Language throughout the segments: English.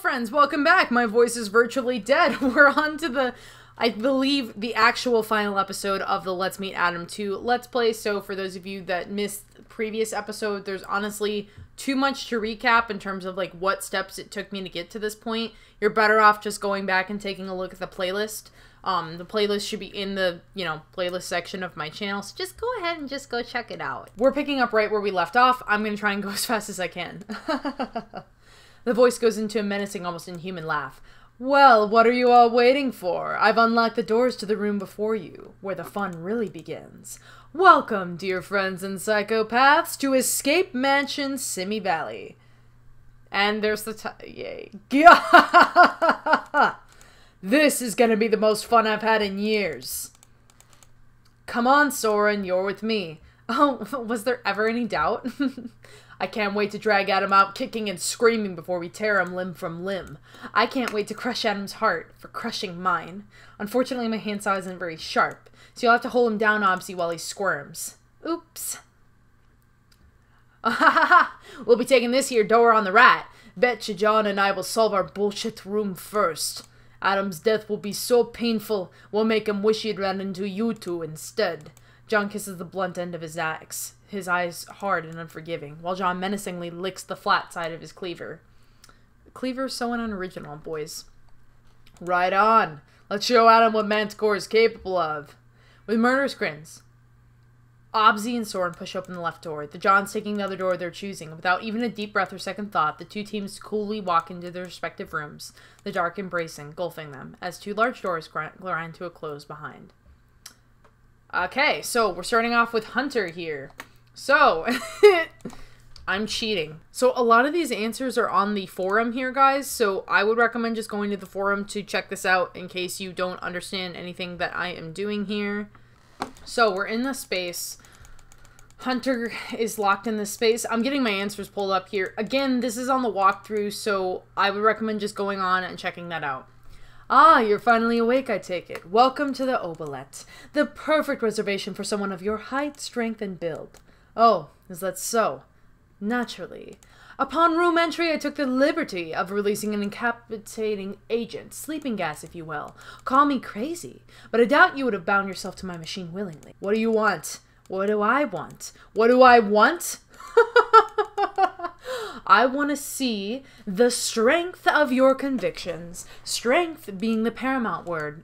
friends, welcome back. My voice is virtually dead. We're on to the, I believe, the actual final episode of the Let's Meet Adam 2 Let's Play. So for those of you that missed the previous episode, there's honestly too much to recap in terms of like what steps it took me to get to this point. You're better off just going back and taking a look at the playlist. The playlist should be in the, playlist section of my channel, so just go ahead and just go check it out. We're picking up right where we left off. I'm gonna try and go as fast as I can. The voice goes into a menacing, almost inhuman laugh. Well, what are you all waiting for? I've unlocked the doors to the room before you, where the fun really begins. Welcome, dear friends and psychopaths, to Escape Mansion Simi Valley. And there's the yay. This is gonna be the most fun I've had in years. Come on, Soren, you're with me. Oh, was there ever any doubt? I can't wait to drag Adam out kicking and screaming before we tear him limb from limb. I can't wait to crush Adam's heart for crushing mine. Unfortunately, my handsaw isn't very sharp, so you'll have to hold him down, Obsy, while he squirms. Oops. We'll be taking this here door on the right. Betcha John and I will solve our bullshit room first. Adam's death will be so painful, we'll make him wish he'd run into you two instead. John kisses the blunt end of his axe, his eyes hard and unforgiving, while John menacingly licks the flat side of his cleaver. Cleaver's so unoriginal, boys. Right on. Let's show Adam what Manticore is capable of. With murderous grins, Obsy and Soren push open the left door, the Johns taking the other door of their choosing. Without even a deep breath or second thought, the two teams coolly walk into their respective rooms, the dark embracing, engulfing them, as two large doors grind to a close behind. Okay, so we're starting off with Hunter here. So, I'm cheating. So a lot of these answers are on the forum here, guys, so I would recommend just going to the forum to check this out in case you don't understand anything that I am doing here. So we're in the space. Hunter is locked in this space. I'm getting my answers pulled up here. Again, this is on the walkthrough, so I would recommend just going on and checking that out. Ah, you're finally awake, I take it. Welcome to the Oubliette, the perfect reservation for someone of your height, strength, and build. Oh, is that so? Naturally. Upon room entry, I took the liberty of releasing an incapacitating agent, sleeping gas, if you will. Call me crazy, but I doubt you would have bound yourself to my machine willingly. What do you want? What do I want? What do I want? I want to see the strength of your convictions. Strength being the paramount word.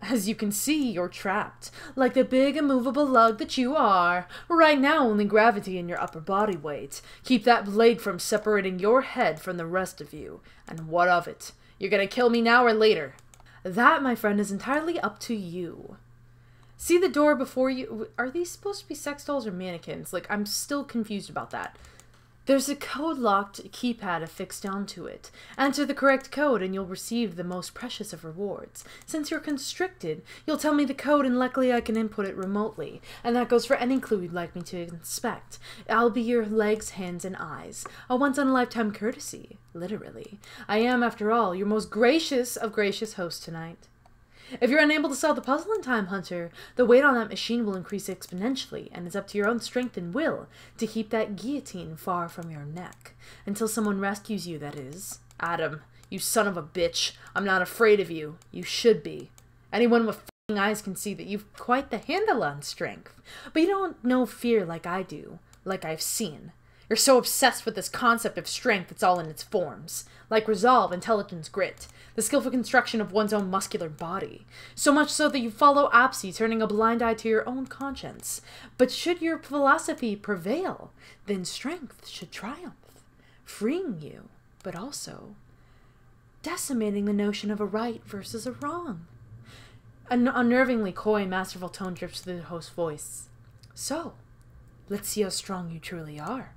As you can see, you're trapped, like the big immovable lug that you are. Right now, only gravity and your upper body weight. Keep that blade from separating your head from the rest of you. And what of it? You're gonna kill me now or later? That, my friend, is entirely up to you. See the door before you? Are these supposed to be sex dolls or mannequins? Like, I'm still confused about that. There's a code-locked keypad affixed onto it. Enter the correct code and you'll receive the most precious of rewards. Since you're constricted, you'll tell me the code and luckily I can input it remotely. And that goes for any clue you'd like me to inspect. I'll be your legs, hands, and eyes. A once-in-a-lifetime courtesy. Literally. I am, after all, your most gracious of gracious hosts tonight. If you're unable to solve the puzzle in time, Hunter, the weight on that machine will increase exponentially, and it's up to your own strength and will to keep that guillotine far from your neck. Until someone rescues you, that is. Adam, you son of a bitch. I'm not afraid of you. You should be. Anyone with f***ing eyes can see that you've quite the handle on strength. But you don't know fear like I do, like I've seen. You're so obsessed with this concept of strength it's all in its forms. Like resolve, intelligence, grit. The skillful construction of one's own muscular body. So much so that you follow Obsy, turning a blind eye to your own conscience. But should your philosophy prevail, then strength should triumph, freeing you, but also decimating the notion of a right versus a wrong. An unnervingly coy, masterful tone drips through the host's voice. So, let's see how strong you truly are.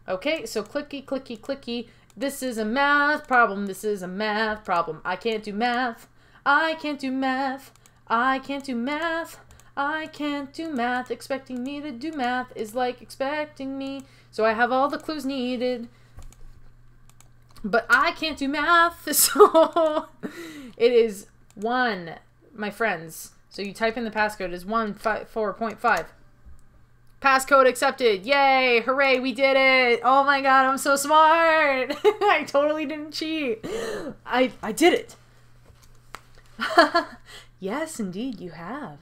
Okay, so clicky, clicky, clicky. This is a math problem. This is a math problem. I can't do math. I can't do math. I can't do math. I can't do math. Expecting me to do math is like expecting me. So I have all the clues needed. But I can't do math. So it is 1, my friends. So you type in the passcode is 154.5. Passcode accepted. Yay. Hooray. We did it. Oh my god. I'm so smart. I totally didn't cheat. I did it. Yes, indeed, you have.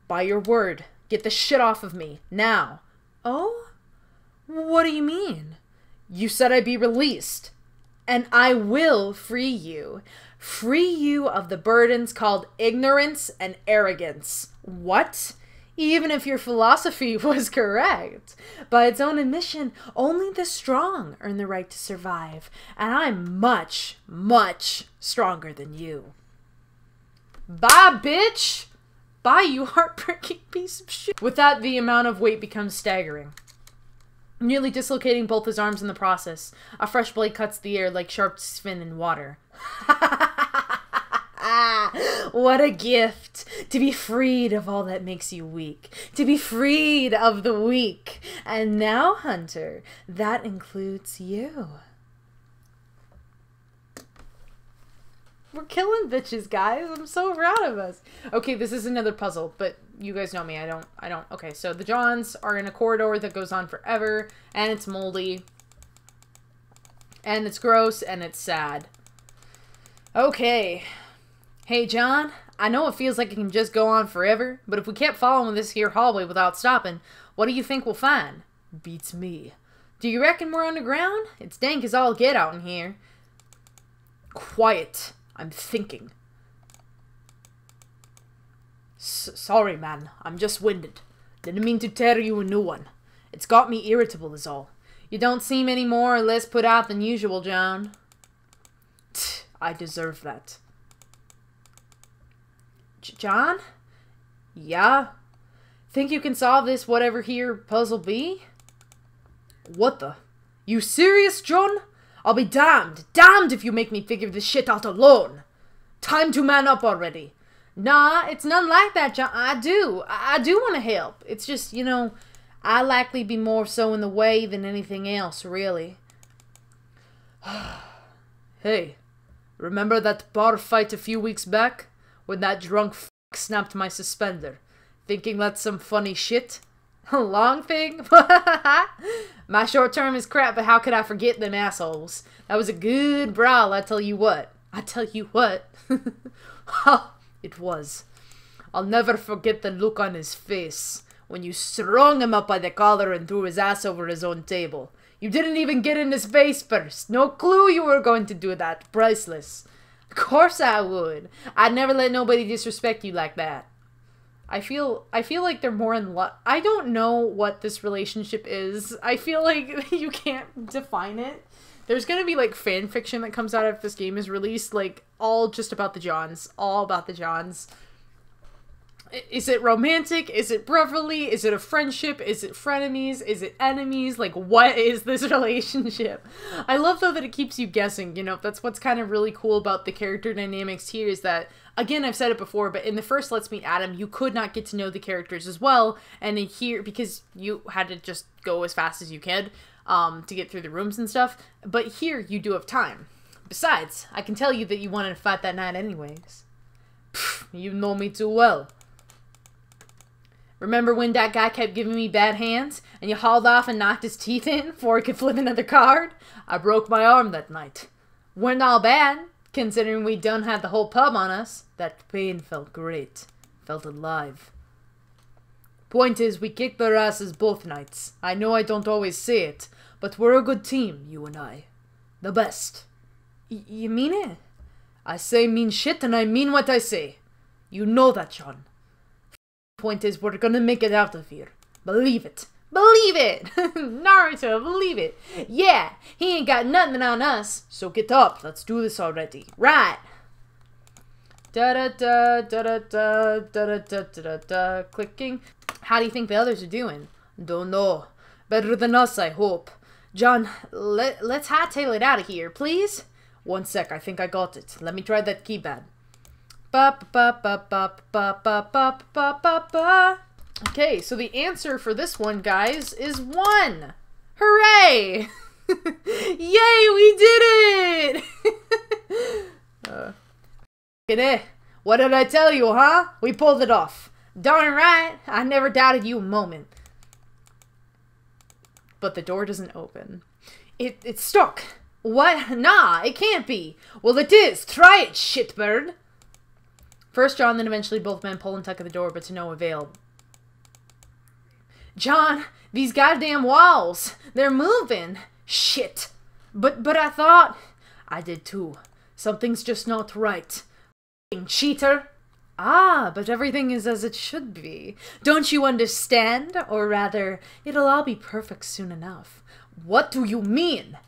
By your word. Get the shit off of me. Now. Oh? What do you mean? You said I'd be released. And I will free you. Free you of the burdens called ignorance and arrogance. What? Even if your philosophy was correct. By its own admission, only the strong earn the right to survive. And I'm much, much stronger than you. Bye, bitch! Bye, you heartbreaking piece of shit. With that, the amount of weight becomes staggering, nearly dislocating both his arms in the process. A fresh blade cuts the air like sharp fin in water. What a gift! To be freed of all that makes you weak. To be freed of the weak. And now, Hunter, that includes you. We're killing bitches, guys. I'm so proud of us. Okay, this is another puzzle, but you guys know me. I don't. Okay, so the Johns are in a corridor that goes on forever, and it's moldy, and it's gross, and it's sad. Okay. Hey, John, I know it feels like it can just go on forever, but if we kept following this here hallway without stopping, what do you think we'll find? Beats me. Do you reckon we're underground? It's dank as all get out in here. Quiet. I'm thinking. Sorry, man. I'm just winded. Didn't mean to tear you a new one. It's got me irritable is all. You don't seem any more or less put out than usual, John. I deserve that. John? Yeah? Think you can solve this whatever here puzzle be? What the? You serious, John? I'll be damned. Damned if you make me figure this shit out alone. Time to man up already. Nah, it's none like that, John. I do want to help. It's just, you know, I likely be more so in the way than anything else, really. Hey, remember that bar fight a few weeks back? When that drunk f*** snapped my suspender. Thinking that's some funny shit? Long thing? My short term is crap, but how could I forget them assholes? That was a good brawl, I tell you what. I tell you what. Ha! It was. I'll never forget the look on his face when you strung him up by the collar and threw his ass over his own table. You didn't even get in his face first. No clue you were going to do that. Priceless. Of course I would. I'd never let nobody disrespect you like that. I feel like they're more in love. I don't know what this relationship is. I feel like you can't define it. There's gonna be like fan fiction that comes out if this game is released, like all just about the Johns, all about the Johns. Is it romantic? Is it brotherly? Is it a friendship? Is it frenemies? Is it enemies? Like, what is this relationship? I love, though, that it keeps you guessing. You know, that's what's kind of really cool about the character dynamics here is that, again, I've said it before, but in the first Let's Meet Adam, you could not get to know the characters as well. And in here, because you had to just go as fast as you could to get through the rooms and stuff. But here, you do have time. Besides, I can tell you that you wanted to fight that night anyways. Pfft, you know me too well. Remember when that guy kept giving me bad hands, and you hauled off and knocked his teeth in before he could flip another card? I broke my arm that night. Weren't all bad, considering we done had the whole pub on us. That pain felt great. Felt alive. Point is, we kicked their asses both nights. I know I don't always say it, but we're a good team, you and I. The best. You mean it? I say mean shit, and I mean what I say. You know that, John. Point is, we're gonna make it out of here. Believe it. Believe it! Naruto, believe it. Yeah, he ain't got nothing on us. So get up. Let's do this already. Right. Da-da-da, da-da-da, da-da-da-da-da, clicking. How do you think the others are doing? Don't know. Better than us, I hope. John, let's hightail it out of here, please? One sec, I think I got it. Let me try that keypad. Okay, so the answer for this one, guys, is 1. Hooray! Yay, we did it! What did I tell you, huh? We pulled it off. Darn right, I never doubted you a moment. but the door doesn't open. It's stuck. What? Nah, it can't be. Well, it is. Try it, shitbird. First John, then eventually both men pull and tug at the door, but to no avail. John, these goddamn walls, they're moving. Shit. But I thought... I did too. Something's just not right. Cheater. Ah, but everything is as it should be. Don't you understand? Or rather, it'll all be perfect soon enough. What do you mean?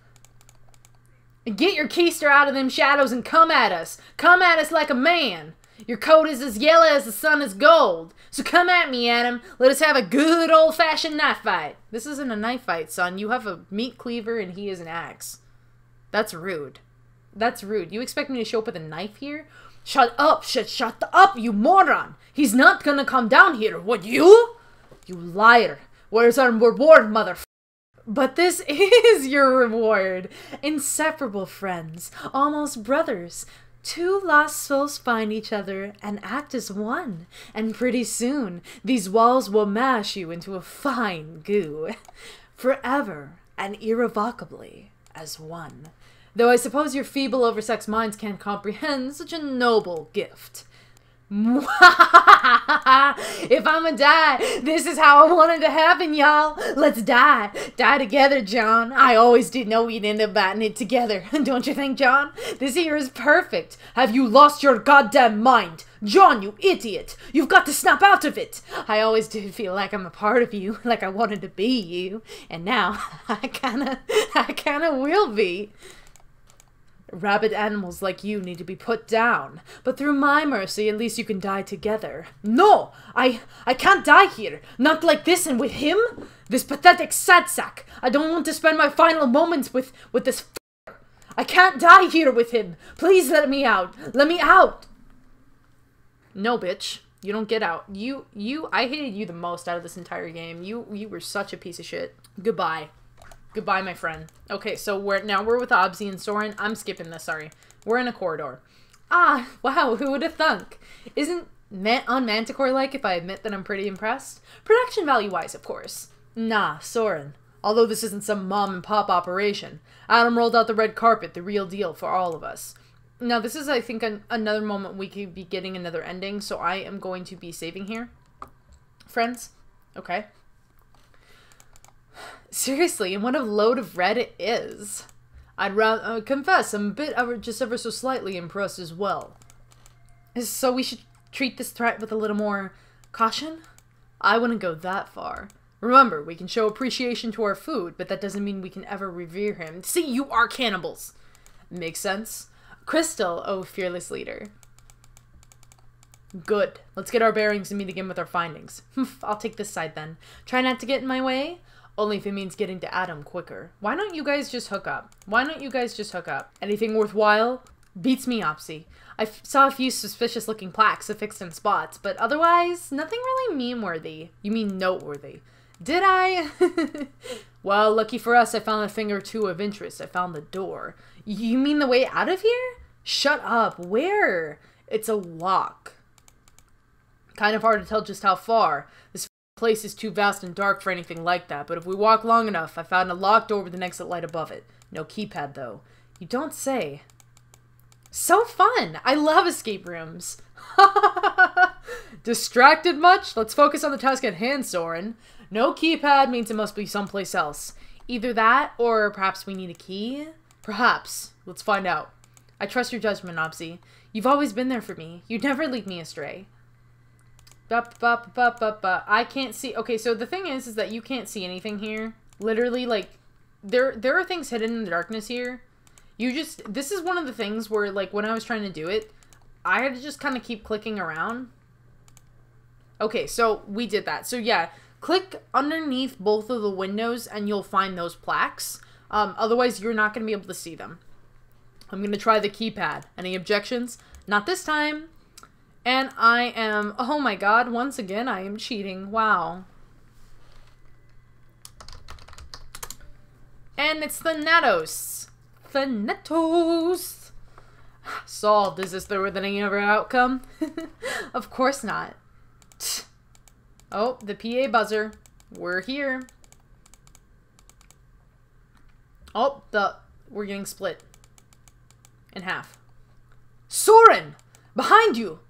Get your keister out of them shadows and come at us. Come at us like a man. Your coat is as yellow as the sun is gold. So come at me, Adam. Let us have a good old-fashioned knife fight. This isn't a knife fight, son. You have a meat cleaver and he is an axe. That's rude. That's rude. You expect me to show up with a knife here? Shut up, shut up, you moron. He's not gonna come down here, would you? You liar. Where's our reward, motherfucker? But this is your reward. Inseparable friends, almost brothers. Two lost souls find each other and act as one. And pretty soon, these walls will mash you into a fine goo. Forever and irrevocably as one. Though I suppose your feeble, oversexed minds can't comprehend such a noble gift. If I'ma die, this is how I wanted to happen, y'all. Let's die. Die together, John. I always did know we'd end up batting it together. Don't you think, John? This here is perfect. Have you lost your goddamn mind? John, you idiot. You've got to snap out of it. I always did feel like I'm a part of you, like I wanted to be you. And now, I kinda will be. Rabid animals like you need to be put down. But through my mercy, at least you can die together. No! I can't die here. Not like this and with him. This pathetic sad sack. I don't want to spend my final moments with this f***er. I can't die here with him. Please let me out. Let me out. No, bitch. You don't get out. I hated you the most out of this entire game. You were such a piece of shit. Goodbye. Goodbye, my friend. Okay, so we're with Obzi and Soren. I'm skipping this, sorry. We're in a corridor. Ah, wow, who would have thunk? Isn't Manticore-like if I admit that I'm pretty impressed? Production value-wise, of course. Nah, Soren. Although this isn't some mom-and-pop operation. Adam rolled out the red carpet, the real deal for all of us. Now, this is, I think, another moment we could be getting another ending, so I am going to be saving here. Friends? Okay. Seriously, and what a load of red it is. I'd confess, I'm a bit just ever so slightly impressed as well. So we should treat this threat with a little more caution? I wouldn't go that far. Remember, we can show appreciation to our food, but that doesn't mean we can ever revere him. See, you are cannibals. Makes sense? Crystal, oh fearless leader. Good. Let's get our bearings and meet again with our findings. I'll take this side then. Try not to get in my way. Only if it means getting to Adam quicker. Why don't you guys just hook up? Why don't you guys just hook up? Anything worthwhile? Beats me, Opsy. I saw a few suspicious looking plaques affixed in spots, but otherwise, nothing really meme-worthy. You mean noteworthy. Did I? Well, lucky for us, I found a thing or two of interest. I found the door. You mean the way out of here? Shut up. Where? It's a lock. Kind of hard to tell just how far. This place is too vast and dark for anything like that, but if we walk long enough, I found a locked door with an exit light above it. No keypad, though. You don't say. So fun! I love escape rooms. Distracted much? Let's focus on the task at hand, Soren. No keypad means it must be someplace else. Either that, or perhaps we need a key? Perhaps. Let's find out. I trust your judgment, Opsy. You've always been there for me. You'd never lead me astray. I can't see. Okay, so the thing is that you can't see anything here. Literally, like, there are things hidden in the darkness here. This is one of the things where, like, when I was trying to do it, I had to just kind of keep clicking around. Okay, so we did that. So yeah, click underneath both of the windows and you'll find those plaques. Otherwise, you're not going to be able to see them. I'm going to try the keypad. Any objections? Not this time. And I am, oh my god, once again, I am cheating. Wow. And it's Thanatos. Thanatos. Solved. Is this there with any other outcome? Of course not. Oh, the PA buzzer. We're here. Oh, we're getting split in half. Soren! Behind you!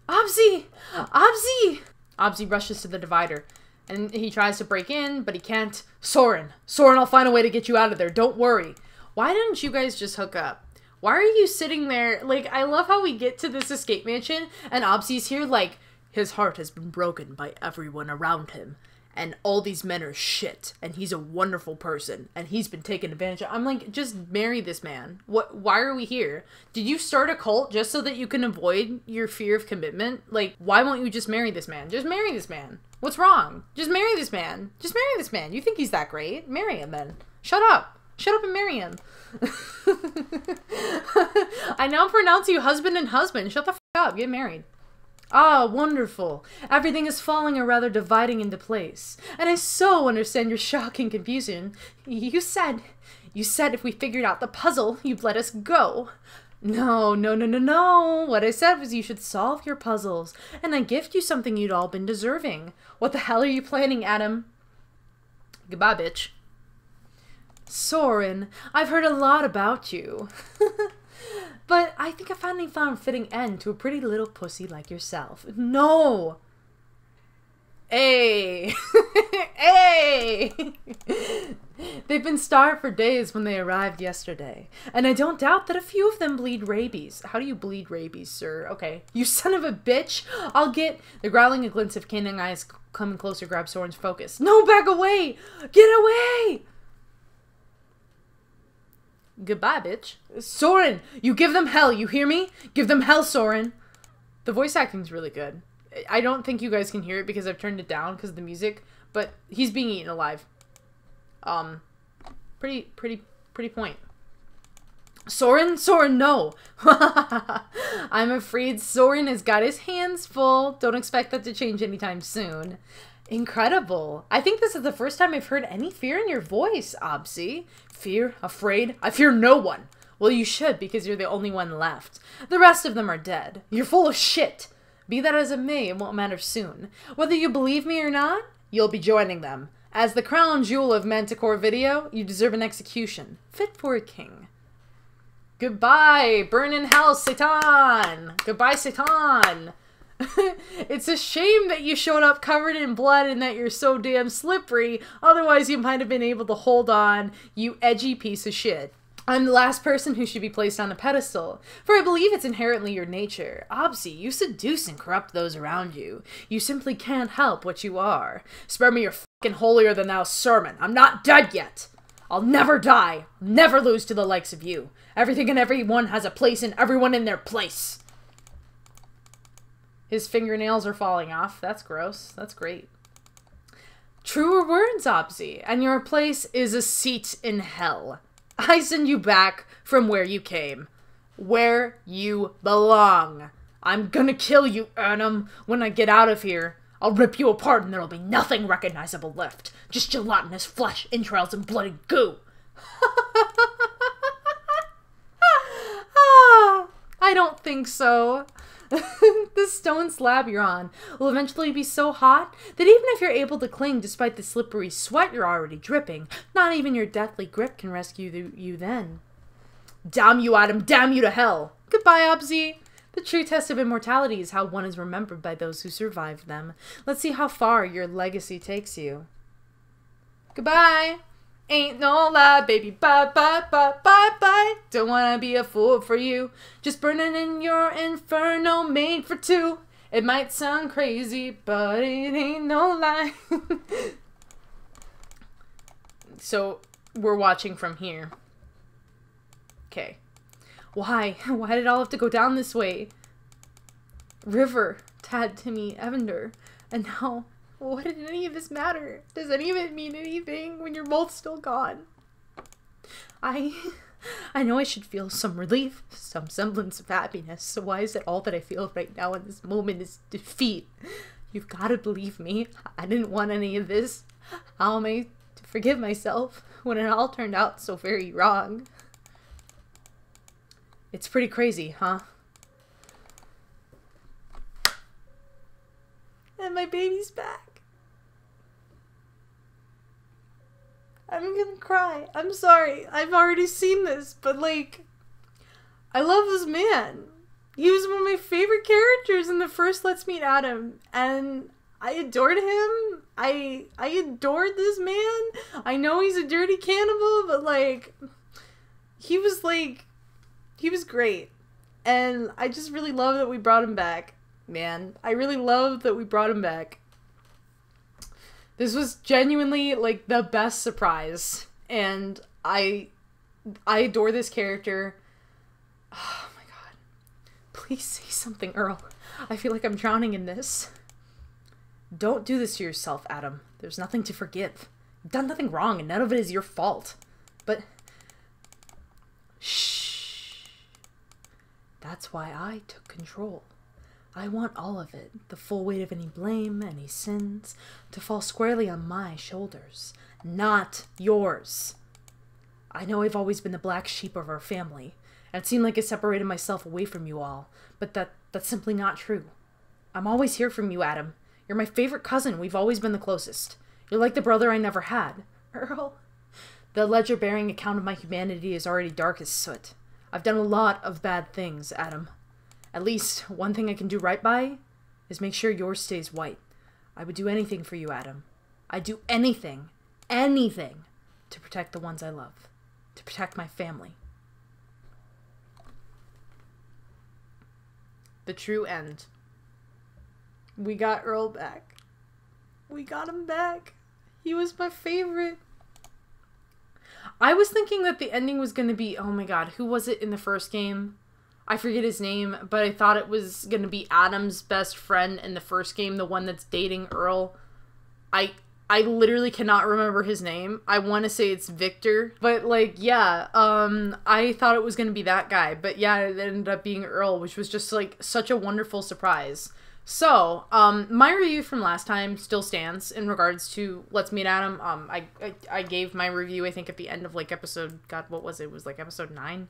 Abzi! Abzi! Abzi rushes to the divider, and he tries to break in, but he can't. Soren! Soren, I'll find a way to get you out of there. Don't worry. Why didn't you guys just hook up? Why are you sitting there? Like, I love how we get to this escape mansion, and Abzi's here like, his heart has been broken by everyone around him. And all these men are shit, and he's a wonderful person, and he's been taken advantage of. I'm like, just marry this man. Why are we here? Did you start a cult just so that you can avoid your fear of commitment? Like, why won't you just marry this man? Just marry this man. What's wrong? Just marry this man. Just marry this man. You think he's that great? Marry him then. Shut up. Shut up and marry him. I now pronounce you husband and husband. Shut the f*** up. Get married. Ah, wonderful. Everything is falling or rather dividing into place. And I so understand your shocking confusion. You said if we figured out the puzzle, you'd let us go. No. What I said was you should solve your puzzles, and I gift you something you'd all been deserving. What the hell are you planning, Adam? Goodbye, bitch. Soren, I've heard a lot about you. But I think I finally found a fitting end to a pretty little pussy like yourself. No! Hey! Hey! They've been starved for days when they arrived yesterday. And I don't doubt that a few of them bleed rabies. How do you bleed rabies, sir? Okay. You son of a bitch! I'll get... The growling and glints of canine eyes coming closer grab Soren's focus. No, back away! Get away! Goodbye, bitch. Soren, you give them hell, you hear me? Give them hell, Soren. The voice acting's really good. I don't think you guys can hear it because I've turned it down because of the music, but he's being eaten alive. Pretty point. Soren, no. I'm afraid Soren has got his hands full. Don't expect that to change anytime soon. Incredible. I think this is the first time I've heard any fear in your voice, Abzi. Fear? Afraid? I fear no one. Well, you should, because you're the only one left. The rest of them are dead. You're full of shit. Be that as it may, it won't matter soon. Whether you believe me or not, you'll be joining them. As the crown jewel of Manticore video, you deserve an execution. Fit for a king. Goodbye, burn in hell, Satan. Goodbye, Satan. It's a shame that you showed up covered in blood and that you're so damn slippery. Otherwise, you might have been able to hold on, you edgy piece of shit. I'm the last person who should be placed on a pedestal, for I believe it's inherently your nature. Abzi, you seduce and corrupt those around you. You simply can't help what you are. Spare me your fucking holier-than-thou sermon. I'm not dead yet. I'll never die. Never lose to the likes of you. Everything and everyone has a place and everyone in their place. His fingernails are falling off. That's gross. That's great. Truer words, Abzi, and your place is a seat in hell. I send you back from where you came. Where you belong. I'm gonna kill you, Adam, when I get out of here. I'll rip you apart and there'll be nothing recognizable left. Just gelatinous flesh, entrails, and bloody goo. I don't think so. The stone slab you're on will eventually be so hot that even if you're able to cling despite the slippery sweat you're already dripping, not even your deathly grip can rescue you then. Damn you, Adam! Damn you to hell! Goodbye, Abzi! The true test of immortality is how one is remembered by those who survived them. Let's see how far your legacy takes you. Goodbye! Ain't no lie, baby, bye, bye, bye, bye, bye. Don't wanna be a fool for you. Just burning in your inferno made for two. It might sound crazy, but it ain't no lie. So, we're watching from here. Okay. Why? Why did it all have to go down this way? River, Tad, Timmy, Evander, and now... What did any of this matter? Does any of it mean anything when you're both still gone? I know I should feel some relief, some semblance of happiness, so why is it all that I feel right now in this moment is defeat? You've got to believe me. I didn't want any of this. How am I to forgive myself when it all turned out so very wrong? It's pretty crazy, huh? And my baby's back. I'm gonna cry. I'm sorry. I've already seen this, but like, I love this man. He was one of my favorite characters in the first Let's Meet Adam, and I adored him. I adored this man. I know he's a dirty cannibal, but like, he was great. And I just really love that we brought him back, man. I really love that we brought him back. This was genuinely like the best surprise, and I adore this character. Oh my god. Please say something, Earl. I feel like I'm drowning in this. Don't do this to yourself, Adam. There's nothing to forgive. You've done nothing wrong, and none of it is your fault. But shh. That's why I took control. I want all of it, the full weight of any blame, any sins, to fall squarely on my shoulders, not yours. I know I've always been the black sheep of our family, and it seemed like I separated myself away from you all, but that's simply not true. I'm always here for you, Adam. You're my favorite cousin. We've always been the closest. You're like the brother I never had. Earl. The ledger-bearing account of my humanity is already dark as soot. I've done a lot of bad things, Adam. At least, one thing I can do right by is make sure yours stays white. I would do anything for you, Adam. I'd do anything to protect the ones I love. To protect my family. The true end. We got Earl back. We got him back. He was my favorite. I was thinking that the ending was going to be, oh my god, who was it in the first game? I forget his name, but I thought it was going to be Adam's best friend in the first game, the one that's dating Earl. I literally cannot remember his name. I want to say it's Victor, but like, yeah, I thought it was going to be that guy, but yeah, it ended up being Earl, which was just like such a wonderful surprise. So, my review from last time still stands in regards to Let's Meet Adam. I gave my review, I think, at the end of like episode, god, what was it? It was like episode 9?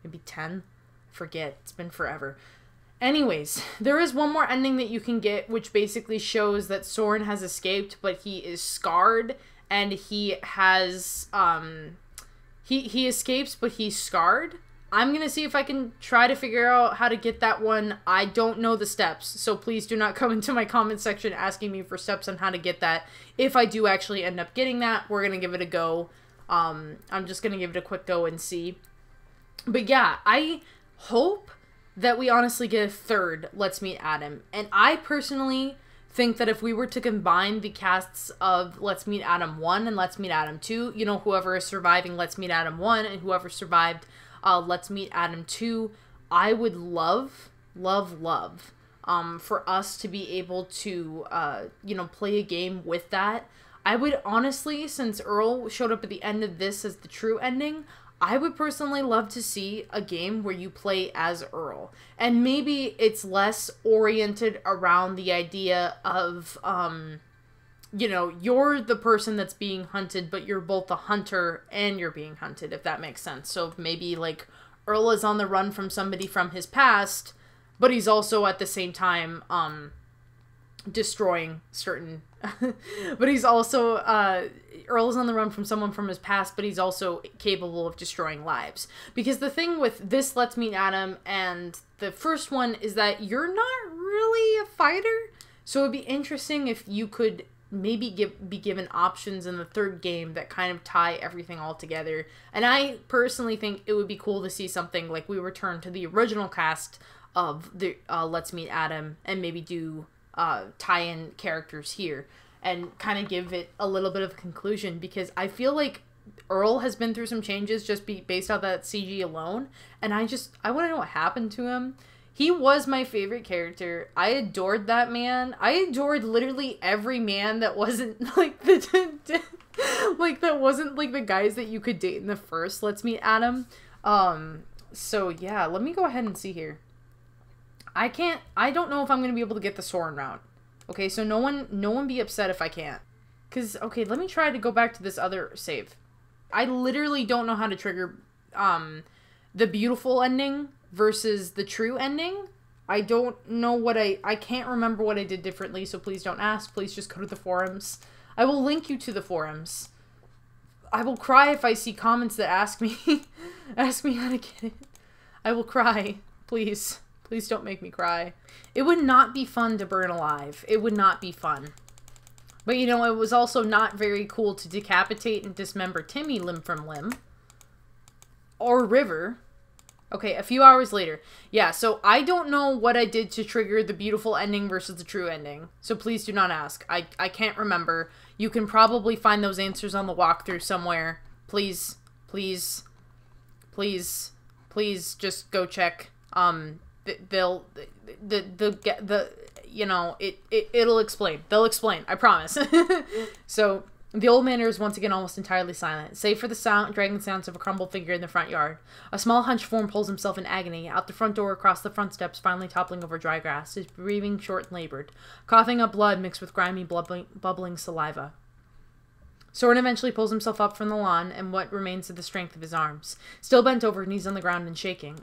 Maybe 10? Forget, it's been forever. Anyways, there is one more ending that you can get, which basically shows that Soren has escaped, but he is scarred, and he has, he escapes, but he's scarred. I'm gonna see if I can try to figure out how to get that one. I don't know the steps, so please do not come into my comment section asking me for steps on how to get that. If I do actually end up getting that, we're gonna give it a go. I'm just gonna give it a quick go and see. But yeah, I hope that we honestly get a third Let's Meet Adam. And I personally think that if we were to combine the casts of Let's Meet Adam 1 and Let's Meet Adam 2, you know, whoever is surviving Let's Meet Adam 1 and whoever survived Let's Meet Adam 2, I would love for us to be able to, you know, play a game with that. I would honestly, since Earl showed up at the end of this as the true ending, I would personally love to see a game where you play as Earl. And maybe it's less oriented around the idea of, you know, you're the person that's being hunted, but you're both the hunter and you're being hunted, if that makes sense. So maybe, like, Earl is on the run from somebody from his past, but he's also at the same time, destroying certain... but he's also, Earl is on the run from someone from his past, but he's also capable of destroying lives. Because the thing with this Let's Meet Adam and the first one is that you're not really a fighter. So it'd be interesting if you could maybe be given options in the third game that kind of tie everything all together. And I personally think it would be cool to see something like we return to the original cast of the Let's Meet Adam and maybe do tie-in characters here and kind of give it a little bit of a conclusion, because I feel like Earl has been through some changes just based off that CG alone, and I want to know what happened to him. He was my favorite character. I adored that man. I adored literally every man that wasn't like like that wasn't like the guys that you could date in the first Let's Meet Adam. So yeah, let me go ahead and see here. I don't know if I'm going to be able to get the Soren route. Okay, so no one be upset if I can't. Because, okay, let me try to go back to this other save. I literally don't know how to trigger the beautiful ending versus the true ending. I don't know what I can't remember what I did differently, so please don't ask. Please just go to the forums. I will link you to the forums. I will cry if I see comments that ask me ask me how to get it. I will cry. Please. Please don't make me cry. It would not be fun to burn alive. It would not be fun. But you know, it was also not very cool to decapitate and dismember Timmy limb from limb. Or River. Okay, a few hours later. Yeah, so I don't know what I did to trigger the beautiful ending versus the true ending. So please do not ask. I can't remember. You can probably find those answers on the walkthrough somewhere. Please, please, please, please just go check. They'll you know, it'll explain. They'll explain. I promise. So the old man is once again almost entirely silent, save for the dragging sounds of a crumbled figure in the front yard. A small hunched form pulls himself in agony, out the front door, across the front steps, finally toppling over dry grass, his breathing short and labored, coughing up blood mixed with grimy, bubbling saliva. Soren eventually pulls himself up from the lawn and what remains of the strength of his arms. Still bent over, knees on the ground and shaking.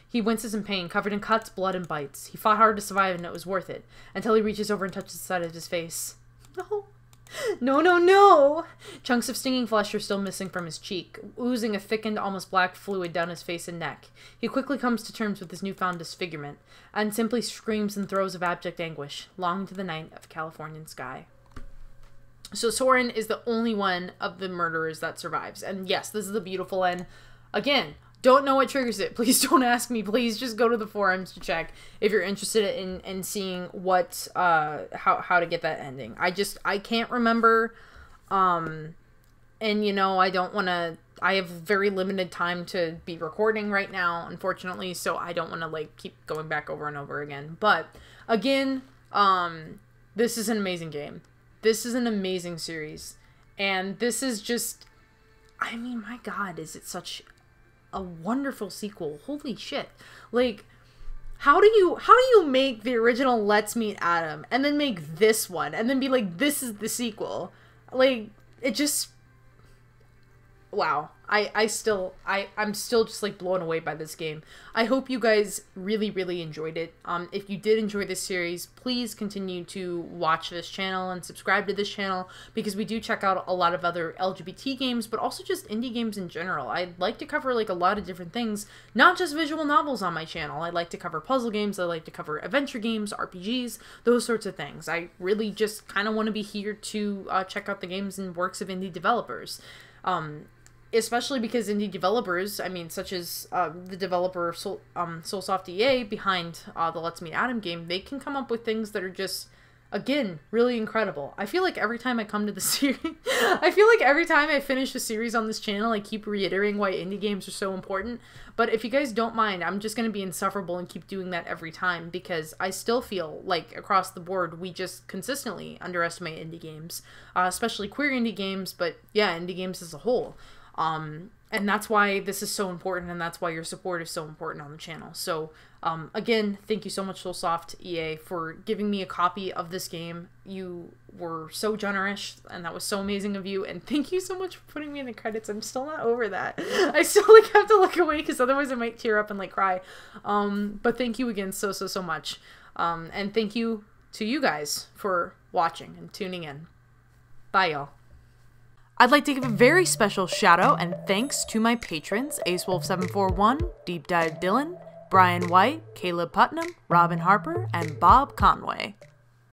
He winces in pain, covered in cuts, blood, and bites. He fought hard to survive, and it was worth it, until he reaches over and touches the side of his face. No. No, no, no! Chunks of stinging flesh are still missing from his cheek, oozing a thickened, almost black fluid down his face and neck. He quickly comes to terms with his newfound disfigurement, and simply screams in throes of abject anguish, longing to the night of a Californian sky. So Soren is the only one of the murderers that survives. And yes, this is the beautiful end. Again, don't know what triggers it. Please don't ask me. Please just go to the forums to check if you're interested in seeing what, how to get that ending. I can't remember. And you know, I have very limited time to be recording right now, unfortunately. So I don't want to like keep going back over and over again. But again, this is an amazing game. This is an amazing series. And this is just, I mean, my God, is it such a wonderful sequel. Holy shit. Like, how do you make the original Let's Meet Adam and then make this one and then be like, this is the sequel? Like, it just, wow. I'm still just like blown away by this game. I hope you guys really, really enjoyed it. If you did enjoy this series, please continue to watch this channel and subscribe to this channel, because we do check out a lot of other LGBT games, but also just indie games in general. I like to cover like a lot of different things, not just visual novels on my channel. I like to cover puzzle games. I like to cover adventure games, RPGs, those sorts of things. I really just kind of want to be here to check out the games and works of indie developers. Especially because indie developers, I mean, such as the developer Soulsoft EA behind the Let's Meet Adam game, they can come up with things that are just, again, really incredible. I feel like every time I come to the series, I feel like every time I finish a series on this channel, I keep reiterating why indie games are so important. But if you guys don't mind, I'm just going to be insufferable and keep doing that every time, because I still feel like across the board, we just consistently underestimate indie games, especially queer indie games, but yeah, indie games as a whole. And that's why this is so important, and that's why your support is so important on the channel. So, again, thank you so much, Soulsoft EA, for giving me a copy of this game. You were so generous, and that was so amazing of you, and thank you so much for putting me in the credits. I'm still not over that. I still, like, have to look away, because otherwise I might tear up and, like, cry. But thank you again so much. And thank you to you guys for watching and tuning in. Bye, y'all. I'd like to give a very special shout out and thanks to my patrons, AceWolf741, Deep Dive Dylan, Brian White, Caleb Putnam, Robin Harper, and Bob Conway.